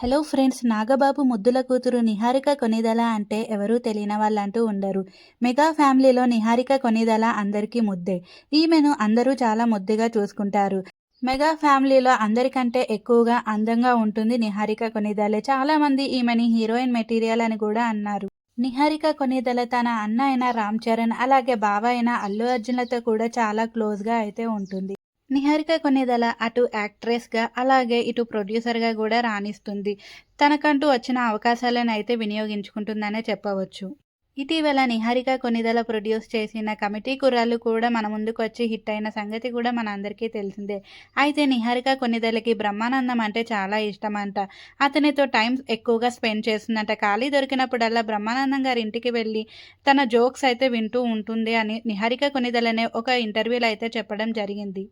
Hello friends, Nagababu ముద్దుల కూతురు నిహారిక కొనిదల అంటే ఎవరూ తెలియని వాళ్ళంటూ ఉండరు. మెగా ఫ్యామిలీలో నిహారిక కొనిదల అందరికీ ముద్దే. ఈమెను అందరూ చాలా ముద్దుగా చూసుకుంటారు. మెగా ఫ్యామిలీలో అందరికంటే ఎక్కువగా అందంగా ఉంటుంది నిహారిక కొనిదలే. చాలామంది ఈమెని హీరోయిన్ మెటీరియల్ అని కూడా అన్నారు. నిహారిక కొనిదల తన అన్న అయిన రామ్ చరణ్, అలాగే బావ అయిన అల్లు అర్జున్లతో కూడా చాలా క్లోజ్గా అయితే ఉంటుంది. నిహారిక కొనిదల అటు యాక్ట్రెస్గా, అలాగే ఇటు ప్రొడ్యూసర్గా కూడా రాణిస్తుంది. తనకంటూ వచ్చిన అవకాశాలను అయితే వినియోగించుకుంటుందనే చెప్పవచ్చు. ఇటీవల నిహారిక కొనిదల ప్రొడ్యూస్ చేసిన కమిటీ కుర్రాళ్ళు కూడా మన ముందుకు వచ్చి హిట్ అయిన సంగతి కూడా మన అందరికీ తెలిసిందే. అయితే నిహారిక కొనిదలకి బ్రహ్మానందం అంటే చాలా ఇష్టమంట. అతనితో టైం ఎక్కువగా స్పెండ్ చేస్తుందంట. ఖాళీ దొరికినప్పుడల్లా బ్రహ్మానందం గారి ఇంటికి వెళ్ళి తన జోక్స్ అయితే వింటూ ఉంటుంది అని నిహారిక కొనిదలనే ఒక ఇంటర్వ్యూలో అయితే చెప్పడం జరిగింది.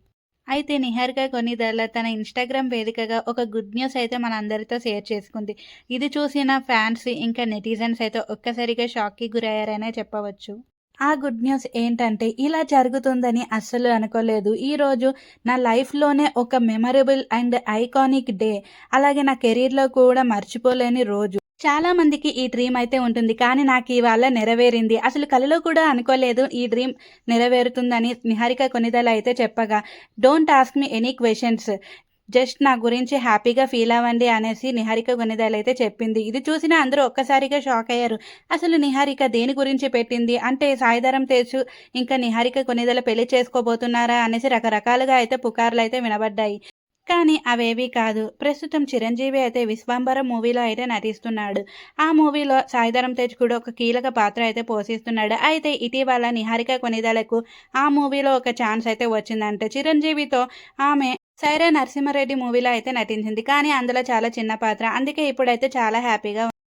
అయితే నిహారిక కొనిదల తన ఇన్‌స్టాగ్రామ్ వేదికగా ఒక గుడ్ న్యూస్ అయితే మనందరితో షేర్ చేసుకుంది. ఇది చూసిన ఫ్యాన్స్ ఇంకా నెటిజన్స్ అయితే ఒక్కసారిగా షాక్‌కి గురయ్యారనే చెప్పవచ్చు. ఆ గుడ్ న్యూస్ ఏంటంటే, ఇలా జరుగుతుందని అస్సలు అనుకోలేదు. ఈరోజు నా లైఫ్‌లోనే ఒక మెమరబుల్ అండ్ ఐకానిక్ డే. అలాగే నా కెరీర్‌లో కూడా మర్చిపోలేని రోజు. చాలా మందికి ఈ డ్రీమ్ అయితే ఉంటుంది. కానీ నాకు ఇవాళ నెరవేరింది. అసలు కలలో కూడా అనుకోలేదు ఈ డ్రీమ్ నెరవేరుతుందని నిహారిక కొనిదల అయితే చెప్పగా, don't ask me any questions. Just నా గురించి హ్యాపీగా ఫీల్ అవ్వండి అనేసి నిహారిక కొనిదల అయితే చెప్పింది. ఇది చూసిన అందరూ ఒక్కసారిగా షాక్ అయ్యారు. అసలు నిహారిక దేని గురించి పెట్టింది? అంటే సాయిధరమ్ తేజ్ ఇంకా నిహారిక కొనిదల పెళ్లి చేసుకోబోతున్నారా అనేసి రకరకాలుగా అయితే పుకార్లయితే వినబడ్డాయి. కానీ అవేవీ కాదు. ప్రస్తుతం చిరంజీవి అయితే 'విశ్వంబర' మూవీలో అయితే నటిస్తున్నాడు. ఆ మూవీలో సాయిధరమ్ తేజ్ కూడా ఒక కీలక పాత్ర అయితే పోషిస్తున్నాడు. అయితే ఇటీవల నిహారిక కొనిదలకు ఆ మూవీలో ఒక ఛాన్స్ అయితే వచ్చిందంట. చిరంజీవితో ఆమె 'సైరా నరసింహారెడ్డి' మూవీలో అయితే నటించింది. కానీ అందులో చాలా చిన్న పాత్ర. అందుకే ఇప్పుడైతే చాలా హ్యాపీగా